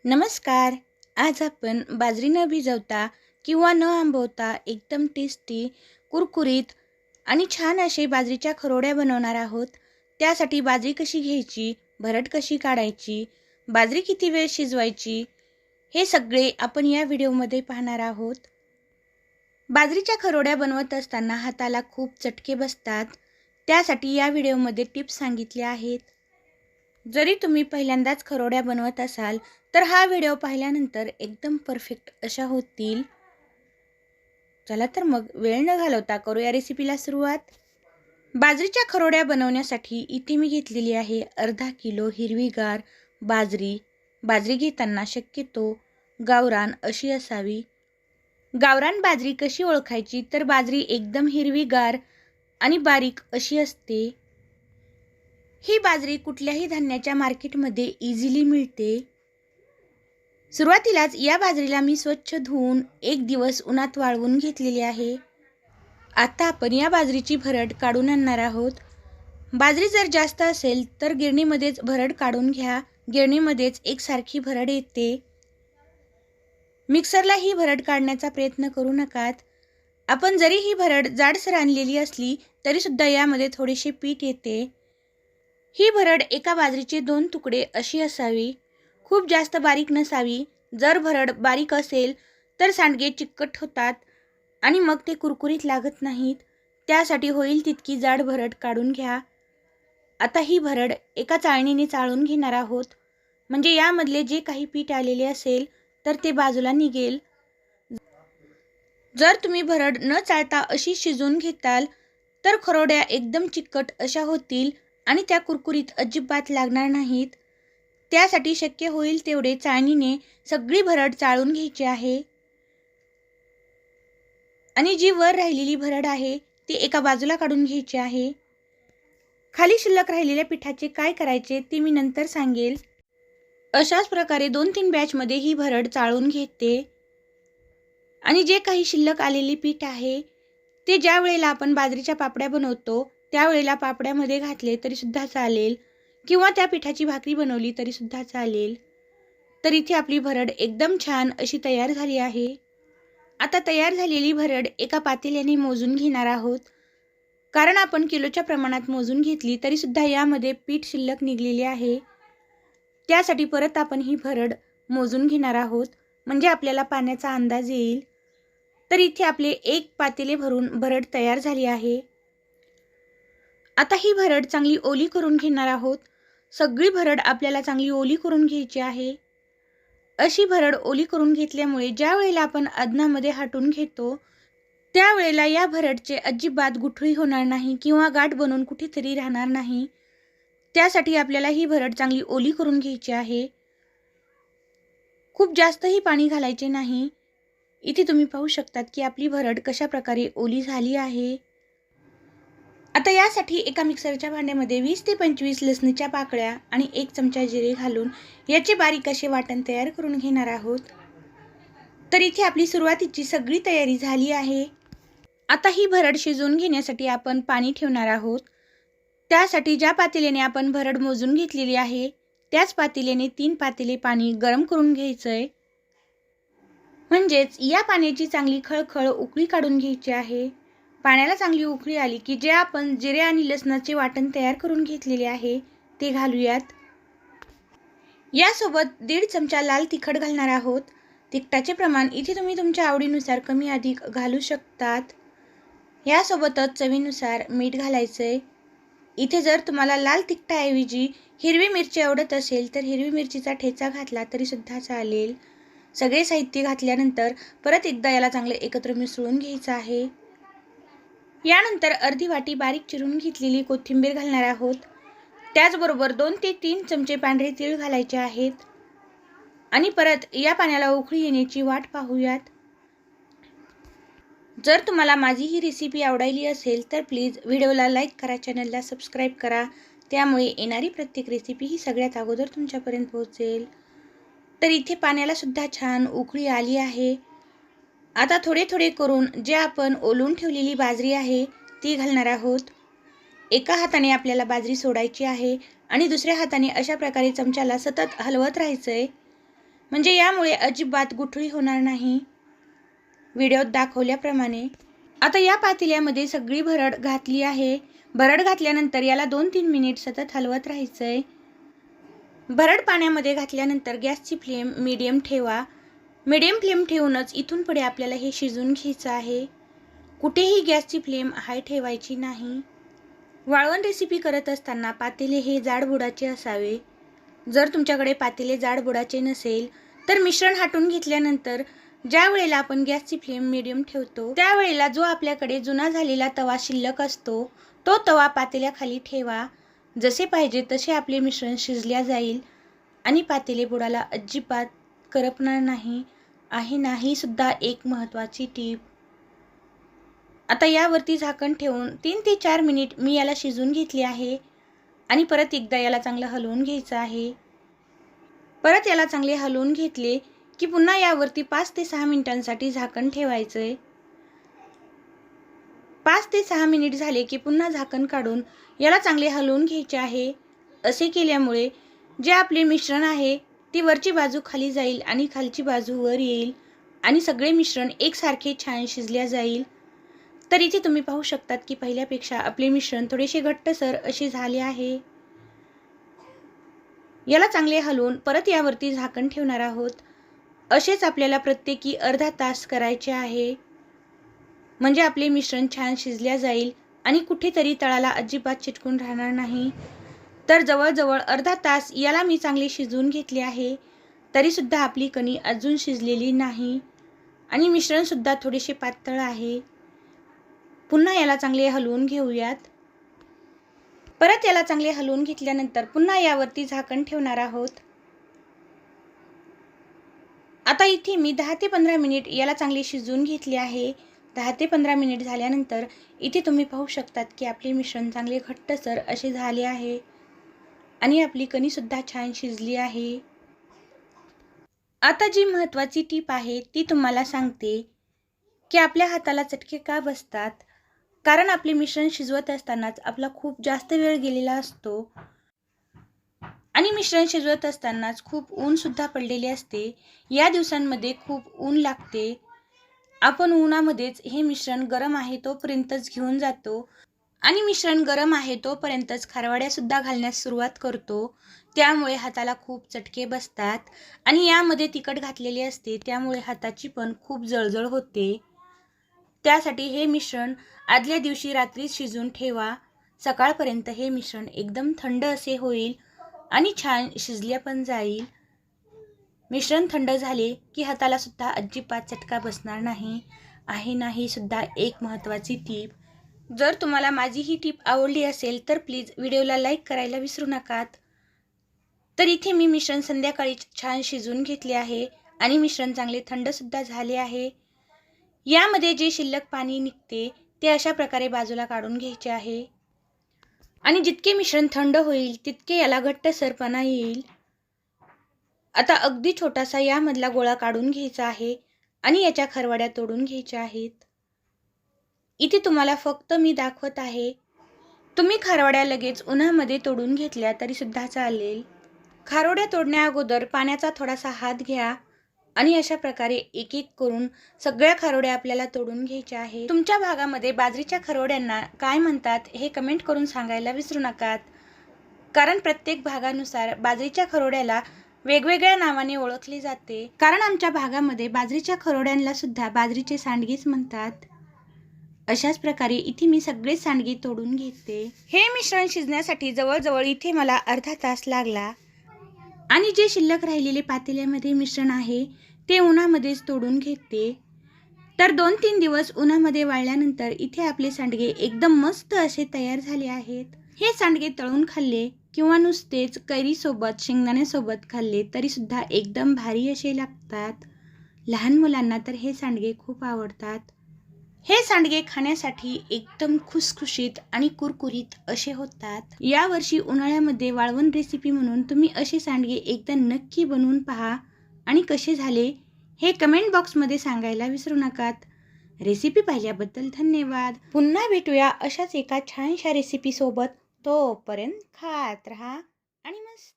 नमस्कार. आज आपण बाजरी न भिजवता किंवा न आंबवता एकदम टेस्टी, कुरकुरीत आणि छान असे बाजरीच्या खरोड्या बनवणार आहोत. त्यासाठी बाजरी कशी घ्यायची, भरड कशी काढायची, बाजरी किती वेळ शिजवायची, हे सगळे आपण या व्हिडिओमध्ये पाहणार आहोत. बाजरीच्या खरोड्या बनवत असताना हाताला खूप चटके बसतात. त्यासाठी या व्हिडिओमध्ये टिप्स सांगितल्या आहेत. जरी तुम्ही पहिल्यांदाच खरोड्या बनवत असाल तर हा व्हिडिओ पाहिल्यानंतर एकदम परफेक्ट अशा होतील. चला तर मग वेळ न घालवता करूया रेसिपीला सुरुवात. बाजरीच्या खरोड्या बनवण्यासाठी इथे मी घेतलेली आहे अर्धा किलो हिरवीगार बाजरी. बाजरी घेताना शक्यतो गावरान अशी असावी. गावरान बाजरी कशी ओळखायची तर बाजरी एकदम हिरवीगार आणि बारीक अशी असते. ही बाजरी कुठल्याही धान्याच्या मार्केटमध्ये इझिली मिळते. सुरुवातीलाच या बाजरीला मी स्वच्छ धुवून एक दिवस उन्हात वाळवून घेतलेली आहे. आता आपण या बाजरीची भरड काढून आणणार आहोत. बाजरी जर जास्त असेल तर गिरणीमध्येच भरड काढून घ्या. गिरणीमध्येच एकसारखी भरड येते. मिक्सरला ही भरड काढण्याचा प्रयत्न करू नकात. आपण जरी ही भरड जाडसर आणलेली असली तरीसुद्धा यामध्ये थोडेसे पीठ येते. ही भरड एका बाजरीचे 2 तुकडे अशी असावी. खूप जास्त बारीक नसावी. जर भरड बारीक असेल तर सांडगे चिकट होतात आणि मग ते कुरकुरीत लागत नाहीत. त्यासाठी होईल तितकी जाड भरड काढून घ्या. आता ही भरड एका चाळणीने चाळून घेणार आहोत. म्हणजे यामधले जे काही पीठ आलेले असेल तर ते बाजूला निघेल. जर तुम्ही भरड न चाळता अशी शिजवून घेताल तर खरोड्या एकदम चिकट अशा होतील आणि त्या कुरकुरीत अजिबात लागणार नाहीत. त्यासाठी शक्य होईल तेवढे चाळणीने सगळी भरड चाळून घ्यायची आहे. आणि जी वर राहिलेली भरड आहे ती एका बाजूला काढून घ्यायची आहे. खाली शिल्लक राहिलेल्या पिठाचे काय करायचे ते मी नंतर सांगेल. अशाच प्रकारे 2-3 बॅचमध्ये ही भरड चाळून घेते. आणि जे काही शिल्लक आलेले पीठ आहे ते ज्या वेळेला आपण बाजरीच्या पापड्या बनवतो त्यावेळेला पापड्यामध्ये घातले तरीसुद्धा चालेल किंवा त्या पिठाची भाकरी बनवली तरीसुद्धा चालेल. तर इथे आपली भरड एकदम छान अशी तयार झाली आहे. आता तयार झालेली भरड एका पातेल्याने मोजून घेणार आहोत. कारण आपण किलोच्या प्रमाणात मोजून घेतली तरीसुद्धा यामध्ये पीठ शिल्लक निघलेले आहे. त्यासाठी परत आपण ही भरड मोजून घेणार आहोत म्हणजे आपल्याला पाण्याचा अंदाज येईल. तर इथे आपले 1 पातेले भरून भरड तयार झाली आहे. आता ही भरड चांगली ओली करून घेणार आहोत. सगळी भरड आपल्याला चांगली ओली करून घ्यायची आहे. अशी भरड ओली करून घेतल्यामुळे ज्या वेळेला आपण अदनामध्ये हाटून घेतो त्यावेळेला या भरडचे अजिबात गुठळी होणार नाही किंवा गाठ बनून कुठेतरी राहणार नाही. त्यासाठी आपल्याला ही भरड चांगली ओली करून घ्यायची आहे. खूप जास्तही पाणी घालायचे नाही. इथे तुम्ही पाहू शकतात की आपली भरड कशा प्रकारे ओली झाली आहे. आता यासाठी एका मिक्सरच्या भांड्यामध्ये 20 ते 25 लसणीच्या पाकळ्या आणि 1 चमचा जिरे घालून याचे बारीक असे वाटण तयार करून घेणार आहोत. तर इथे आपली सुरुवातीची सगळी तयारी झाली आहे. आता ही भरड शिजवून घेण्यासाठी आपण पाणी ठेवणार आहोत. त्यासाठी ज्या पातेल्याने आपण भरड मोजून घेतलेली आहे त्याच पातेल्याने 3 पातेले पाणी गरम करून घ्यायचंय. म्हणजेच या पाण्याची चांगली खळखळ उकळी काढून घ्यायची आहे. पाण्याला चांगली उकळी आली की जे आपण जिरे आणि लसणाचे वाटण तयार करून घेतलेले आहे ते घालूयात. यासोबत 1.5 चमचा लाल तिखट घालणार आहोत. तिखटाचे प्रमाण इथे तुम्ही तुमच्या आवडीनुसार कमी अधिक घालू शकतात. यासोबतच चवीनुसार मीठ घालायचंय. इथे जर तुम्हाला लाल तिखटाऐवजी हिरवी मिरची आवडत असेल तर हिरवी मिरचीचा ठेचा घातला तरीसुद्धा चालेल. सगळे साहित्य घातल्यानंतर परत एकदा याला चांगले एकत्र मिसळून घ्यायचं आहे. यानंतर अर्धी वाटी बारीक चिरून घेतलेली कोथिंबीर घालणार आहोत. त्याचबरोबर 2 ते 3 चमचे पांढरे तीळ घालायचे आहेत. आणि परत या पाण्याला उकळी येण्याची वाट पाहूयात. जर तुम्हाला माझी ही रेसिपी आवडली असेल तर प्लीज व्हिडिओला लाईक करा, चॅनलला सबस्क्राईब करा. त्यामुळे येणारी प्रत्येक रेसिपी ही सगळ्यात अगोदर तुमच्यापर्यंत पोहोचेल. तर इथे पाण्याला सुद्धा छान उकळी आली आहे. आता थोडे थोडे करून जे आपण ओलून ठेवलेली बाजरी आहे ती घालणार आहोत. एका हाताने आपल्याला बाजरी सोडायची आहे आणि दुसऱ्या हाताने अशा प्रकारे चमच्याला सतत हलवत राहायचंय. म्हणजे यामुळे अजिबात गुठळी होणार नाही व्हिडिओत दाखवल्याप्रमाणे. आता या पातेल्यामध्ये सगळी भरड घातली आहे. भरड घातल्यानंतर याला 2-3 मिनिट सतत हलवत राहायचंय. भरड पाण्यामध्ये घातल्यानंतर गॅसची फ्लेम मीडियम ठेवा. मीडियम फ्लेम ठेवूनच इथून पुढे आपल्याला हे शिजवून घ्यायचं आहे. कुठेही गॅसची फ्लेम हाय ठेवायची नाही. वाळवण रेसिपी करत असताना पातेले हे जाडबुडाचे असावे. जर तुमच्याकडे पातेले जाडबुडाचे नसेल तर मिश्रण हाटून घेतल्यानंतर ज्या वेळेला आपण गॅसची फ्लेम मीडियम ठेवतो त्यावेळेला जो आपल्याकडे जुना झालेला तवा शिल्लक असतो तो तवा पातेल्याखाली ठेवा. जसे पाहिजे तसे आपले मिश्रण शिजल्या जाईल आणि पातेले बुडाला अजिबात करपणार नाही आहे ना. ही सुद्धा एक महत्त्वाची टीप. आता यावरती झाकण ठेवून 3 ते 4 मिनिट मी याला शिजवून घेतले आहे आणि परत एकदा याला चांगलं हलवून घ्यायचं आहे. परत याला चांगले हलवून घेतले की पुन्हा यावरती 5 ते 6 मिनिटांसाठी झाकण ठेवायचंय. 5 ते 6 मिनिट झाले की पुन्हा झाकण काढून याला चांगले हलवून घ्यायचे आहे. असे केल्यामुळे जे आपले मिश्रण आहे ती वरची बाजू खाली जाईल आणि खालची बाजू वर येईल आणि सगळे मिश्रण एकसारखे छान शिजल्या जाईल. तर इथे तुम्ही पाहू शकतात की पहिल्यापेक्षा आपले मिश्रण थोडेसे घट्टसर असे झाले आहे. याला चांगले हलवून परत यावरती झाकण ठेवणार आहोत. असेच आपल्याला प्रत्येकी अर्धा तास करायचे आहे. म्हणजे आपले मिश्रण छान शिजल्या जाईल आणि कुठेतरी तळाला अजिबात चिटकून राहणार नाही. तर जवळजवळ अर्धा तास याला मी चांगले शिजवून घेतले आहे. तरीसुद्धा आपली कणी अजून शिजलेली नाही आणि मिश्रणसुद्धा थोडेसे पातळ आहे. पुन्हा याला चांगले हलवून घेऊयात. परत याला चांगले हलवून घेतल्यानंतर पुन्हा यावरती झाकण ठेवणार आहोत. आता इथे मी 10 ते 15 मिनिट याला चांगले शिजवून घेतले आहे. 10 ते 15 मिनिट झाल्यानंतर इथे तुम्ही पाहू शकतात की आपले मिश्रण चांगले घट्टसर असे झाले आहे आणि आपली कणीसुद्धा छान शिजली आहे. आता जी महत्त्वाची टीप आहे ती तुम्हाला सांगते की आपल्या हाताला चटके का बसतात. कारण आपले मिश्रण शिजवत असतानाच आपला खूप जास्त वेळ गेलेला असतो आणि मिश्रण शिजवत असतानाच खूप ऊनसुद्धा पडलेले असते. या दिवसांमध्ये खूप ऊन लागते. आपण उन्हामध्येच हे मिश्रण गरम आहे तोपर्यंतच घेऊन जातो आणि मिश्रण गरम आहे तोपर्यंतच खारवड्यासुद्धा घालण्यास सुरुवात करतो. त्यामुळे हाताला खूप चटके बसतात आणि यामध्ये तिखट घातलेले असते त्यामुळे हाताची पण खूप जळजळ होते. त्यासाठी हे मिश्रण आदल्या दिवशी रात्री शिजवून ठेवा. सकाळपर्यंत हे मिश्रण एकदम थंड असे होईल आणि छान शिजले पण जाईल. मिश्रण थंड झाले की हाताला सुद्धा अजिबात चटका बसणार नाही आहे ना. ही सुद्धा एक महत्त्वाची टीप. जर तुम्हाला माझी ही टीप आवडली असेल तर प्लीज व्हिडिओला लाईक करायला विसरू नका. तर इथे मी मिश्रण संध्याकाळी छान शिजवून घेतले आहे आणि मिश्रण चांगले थंडसुद्धा झाले आहे. यामध्ये जे शिल्लक पाणी निघते ते अशा प्रकारे बाजूला काढून घ्यायचे आहे आणि जितके मिश्रण थंड होईल तितके याला घट्टसरपणा येईल. आता अगदी छोटासा यामधला गोळा काढून घ्यायचा आहे आणि याच्या खरवड्या तोडून घ्यायच्या आहेत. इथे तुम्हाला फक्त मी दाखवत आहे. तुम्ही खारवड्या लगेच उन्हामध्ये तोडून घेतल्या तरी सुद्धा चालेल. खारोड्या तोडण्या अगोदर पाण्याचा थोडासा हात घ्या आणि अशा प्रकारे एक एक करून सगळ्या खारोड्या आपल्याला तोडून घ्यायच्या आहेत. तुमच्या भागामध्ये बाजरीच्या खारोड्यांना काय म्हणतात हे कमेंट करून सांगायला विसरू नका. कारण प्रत्येक भागानुसार बाजरीच्या खारोड्याला वेगवेगळ्या नावाने ओळखले जाते. कारण आमच्या भागामध्ये बाजरीच्या खारोड्यांना सुद्धा बाजरीचे सांडगेच म्हणतात. अशाच प्रकारे इथे मी सगळे सांडगे तोडून घेते. हे मिश्रण शिजण्यासाठी जवळजवळ इथे मला अर्धा तास लागला आणि जे शिल्लक राहिलेले पातेल्यामध्ये मिश्रण आहे ते उन्हामध्येच तोडून घेते. तर 2-3 दिवस उन्हामध्ये वाळल्यानंतर इथे आपले सांडगे एकदम मस्त असे तयार झाले आहेत. हे सांडगे तळून खाल्ले किंवा नुसतेच कैरीसोबत शेंगदाण्यासोबत खाल्ले तरी सुद्धा एकदम भारी असे लागतात. लहान मुलांना तर हे सांडगे खूप आवडतात. हे सांडगे खाण्यासाठी एकदम खुसखुशीत आणि कुरकुरीत असे होतात. यावर्षी उन्हाळ्यामध्ये वाळवण रेसिपी म्हणून तुम्ही असे सांडगे एकदा नक्की बनवून पहा आणि कसे झाले हे कमेंट बॉक्समध्ये सांगायला विसरू नका. रेसिपी पाहिल्याबद्दल धन्यवाद. पुन्हा भेटूया अशाच एका छानशा रेसिपीसोबत. तोपर्यंत खात राहा आणि मस्त